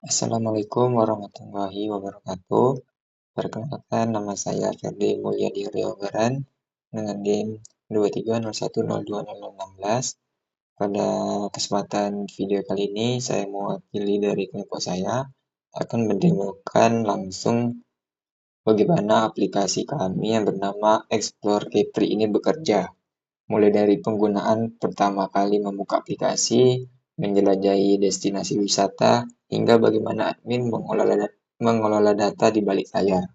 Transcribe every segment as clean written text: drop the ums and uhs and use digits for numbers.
Assalamualaikum warahmatullahi wabarakatuh. Perkenalkan, nama saya Ferdi Mulyadi Riogaran dengan NIM 230102016. Pada kesempatan video kali ini, saya mewakili dari kelompok saya akan mendemokan langsung bagaimana aplikasi kami yang bernama Explore Kepri ini bekerja. Mulai dari penggunaan pertama kali membuka aplikasi, menjelajahi destinasi wisata, hingga bagaimana admin mengelola data di balik layar.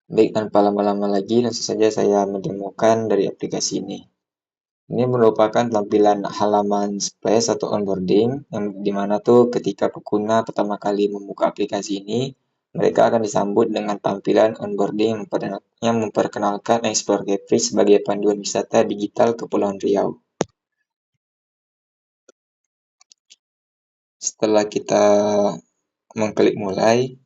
Baik, tanpa lama-lama lagi, langsung saja saya mendemokan dari aplikasi ini. Ini merupakan tampilan halaman splash atau onboarding, yang dimana tuh ketika pengguna pertama kali membuka aplikasi ini, mereka akan disambut dengan tampilan onboarding yang memperkenalkan Explore Kepri sebagai panduan wisata digital Kepulauan Riau. Setelah kita mengklik mulai,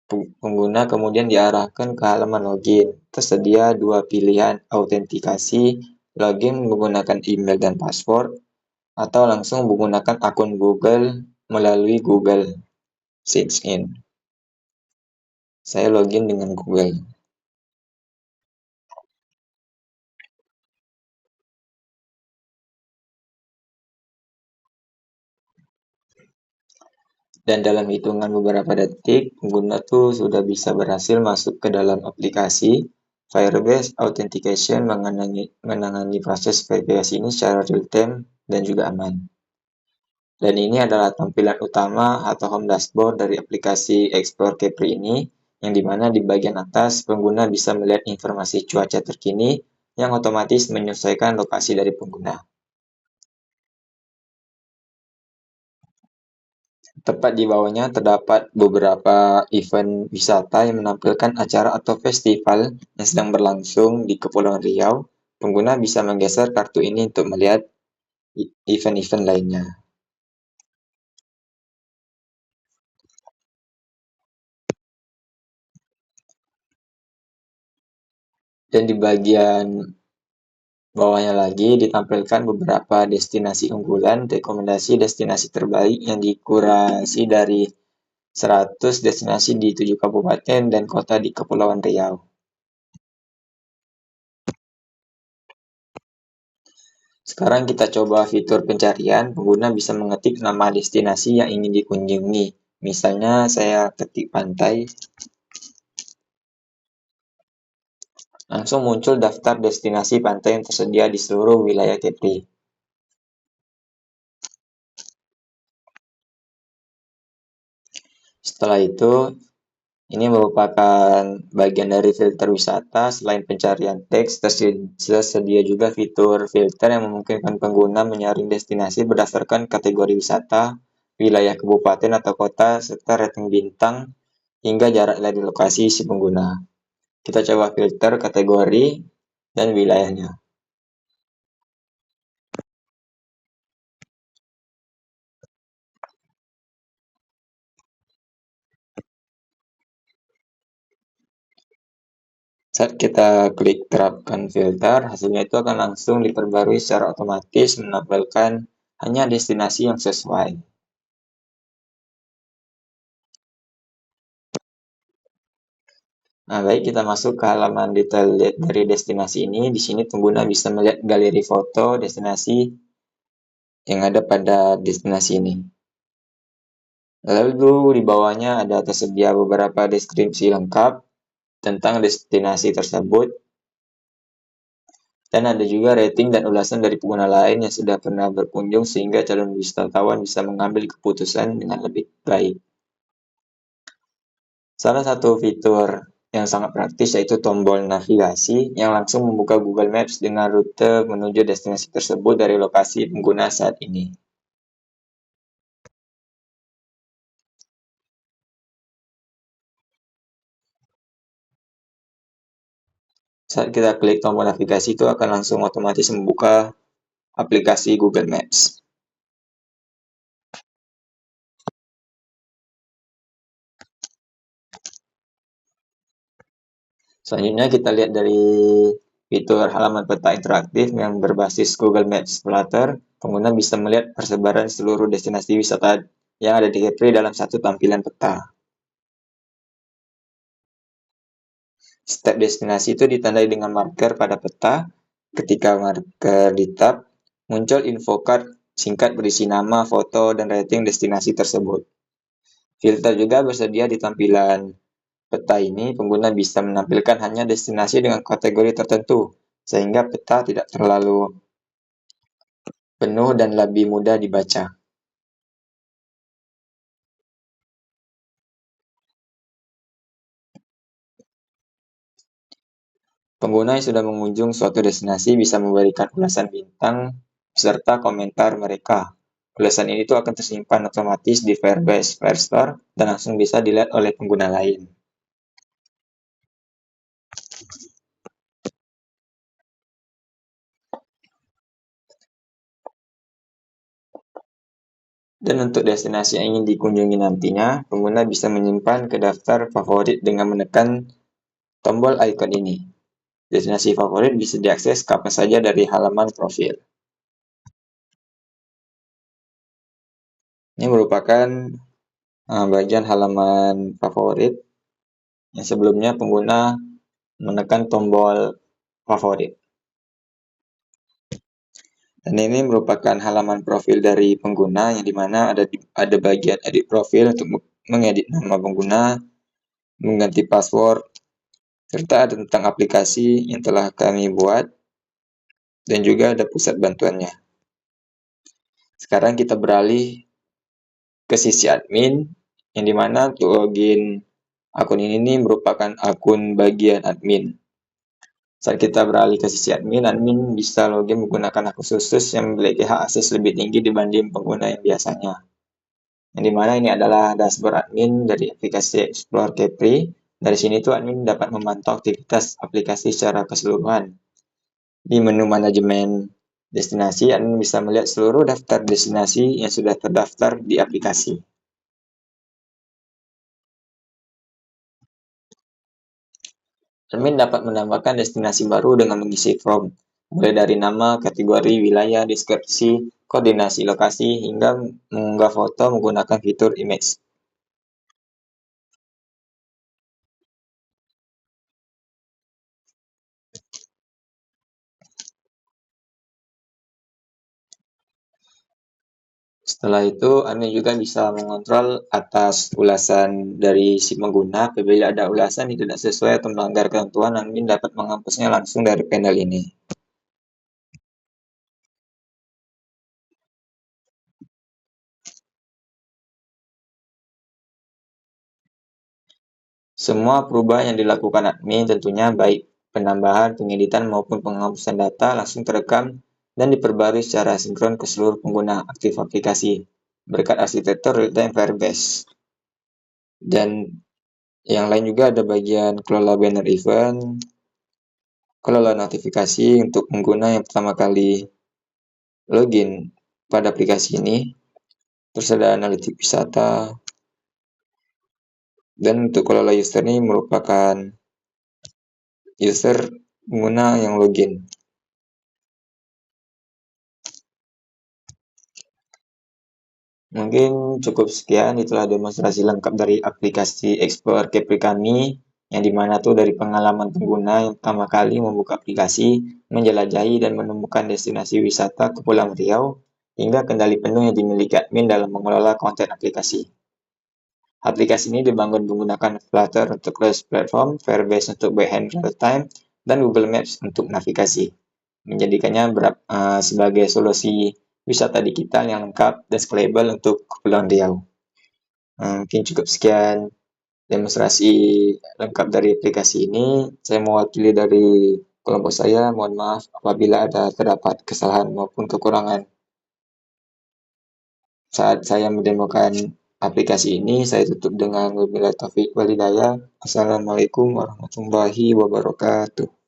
pengguna kemudian diarahkan ke halaman login. Tersedia dua pilihan, autentikasi, login menggunakan email dan password, atau langsung menggunakan akun Google melalui Google Sign In. Saya login dengan Google. Dan dalam hitungan beberapa detik, pengguna tuh sudah bisa berhasil masuk ke dalam aplikasi. Firebase Authentication menangani proses verifikasi ini secara real-time dan juga aman. Dan ini adalah tampilan utama atau home dashboard dari aplikasi Explore Kepri ini, yang dimana di bagian atas pengguna bisa melihat informasi cuaca terkini yang otomatis menyesuaikan lokasi dari pengguna. Tepat di bawahnya terdapat beberapa event wisata yang menampilkan acara atau festival yang sedang berlangsung di Kepulauan Riau. Pengguna bisa menggeser kartu ini untuk melihat event-event lainnya. Dan di bagian bawahnya lagi ditampilkan beberapa destinasi unggulan, rekomendasi destinasi terbaik yang dikurasi dari 100 destinasi di 7 kabupaten dan kota di Kepulauan Riau. Sekarang kita coba fitur pencarian, pengguna bisa mengetik nama destinasi yang ingin dikunjungi. Misalnya saya ketik pantai, langsung muncul daftar destinasi pantai yang tersedia di seluruh wilayah Kepri. Setelah itu, ini merupakan bagian dari filter wisata. Selain pencarian teks, tersedia juga fitur filter yang memungkinkan pengguna menyaring destinasi berdasarkan kategori wisata, wilayah kabupaten atau kota, serta rating bintang hingga jarak dari lokasi si pengguna. Kita coba filter kategori dan wilayahnya. Saat kita klik terapkan filter, hasilnya itu akan langsung diperbarui secara otomatis menampilkan hanya destinasi yang sesuai. Nah, baik, kita masuk ke halaman detail dari destinasi ini. Di sini pengguna bisa melihat galeri foto destinasi yang ada pada destinasi ini. Lalu di bawahnya ada tersedia beberapa deskripsi lengkap tentang destinasi tersebut. Dan ada juga rating dan ulasan dari pengguna lain yang sudah pernah berkunjung sehingga calon wisatawan bisa mengambil keputusan dengan lebih baik. Salah satu fitur yang sangat praktis yaitu tombol navigasi yang langsung membuka Google Maps dengan rute menuju destinasi tersebut dari lokasi pengguna saat ini. Saat kita klik tombol navigasi itu akan langsung otomatis membuka aplikasi Google Maps. Selanjutnya kita lihat dari fitur halaman peta interaktif yang berbasis Google Maps Explorer. Pengguna bisa melihat persebaran seluruh destinasi wisata yang ada di Kepri dalam satu tampilan peta. Setiap destinasi itu ditandai dengan marker pada peta. Ketika marker di tab, muncul info card singkat berisi nama, foto, dan rating destinasi tersebut. Filter juga bersedia di tampilan peta ini. Pengguna bisa menampilkan hanya destinasi dengan kategori tertentu, sehingga peta tidak terlalu penuh dan lebih mudah dibaca. Pengguna yang sudah mengunjung suatu destinasi bisa memberikan ulasan bintang serta komentar mereka. Ulasan ini tuh akan tersimpan otomatis di Firebase Firestore dan langsung bisa dilihat oleh pengguna lain. Dan untuk destinasi yang ingin dikunjungi nantinya, pengguna bisa menyimpan ke daftar favorit dengan menekan tombol icon ini. Destinasi favorit bisa diakses kapan saja dari halaman profil. Ini merupakan bagian halaman favorit yang sebelumnya pengguna menekan tombol favorit. Dan ini merupakan halaman profil dari pengguna yang dimana ada bagian edit profil untuk mengedit nama pengguna, mengganti password, serta ada tentang aplikasi yang telah kami buat, dan juga ada pusat bantuannya. Sekarang kita beralih ke sisi admin, yang dimana untuk login akun ini merupakan akun bagian admin. Saat kita beralih ke sisi admin, admin bisa login menggunakan akun khusus yang memiliki hak akses lebih tinggi dibanding pengguna yang biasanya. Yang dimana ini adalah dashboard admin dari aplikasi Explore Kepri. Dari sini tuh admin dapat memantau aktivitas aplikasi secara keseluruhan. Di menu manajemen destinasi, admin bisa melihat seluruh daftar destinasi yang sudah terdaftar di aplikasi. Admin dapat menambahkan destinasi baru dengan mengisi form, mulai dari nama, kategori, wilayah, deskripsi, koordinasi lokasi, hingga mengunggah foto menggunakan fitur image. Setelah itu, admin juga bisa mengontrol atas ulasan dari si pengguna. Apabila ada ulasan yang tidak sesuai atau melanggar ketentuan, admin dapat menghapusnya langsung dari panel ini. Semua perubahan yang dilakukan admin tentunya baik penambahan, pengeditan, maupun penghapusan data langsung terekam dan diperbarui secara sinkron ke seluruh pengguna aktif aplikasi berkat arsitektur real-time Firebase. Dan yang lain juga ada bagian kelola banner event, kelola notifikasi untuk pengguna yang pertama kali login pada aplikasi ini, terus ada analitik wisata, dan untuk kelola user ini merupakan user pengguna yang login. Mungkin cukup sekian, itulah demonstrasi lengkap dari aplikasi Explore Kepri kami, yang dimana tuh dari pengalaman pengguna yang pertama kali membuka aplikasi, menjelajahi dan menemukan destinasi wisata Kepulauan Riau, hingga kendali penuh yang dimiliki admin dalam mengelola konten aplikasi. Aplikasi ini dibangun menggunakan Flutter untuk cross platform, Firebase untuk backend real time, dan Google Maps untuk navigasi, menjadikannya sebagai solusi wisata digital yang lengkap dan scalable untuk Kepulauan Riau. Mungkin cukup sekian demonstrasi lengkap dari aplikasi ini. Saya mewakili dari kelompok saya. Mohon maaf apabila ada terdapat kesalahan maupun kekurangan saat saya mendemokan aplikasi ini. Saya tutup dengan wabillahi taufiq wal hidayah. Assalamualaikum warahmatullahi wabarakatuh.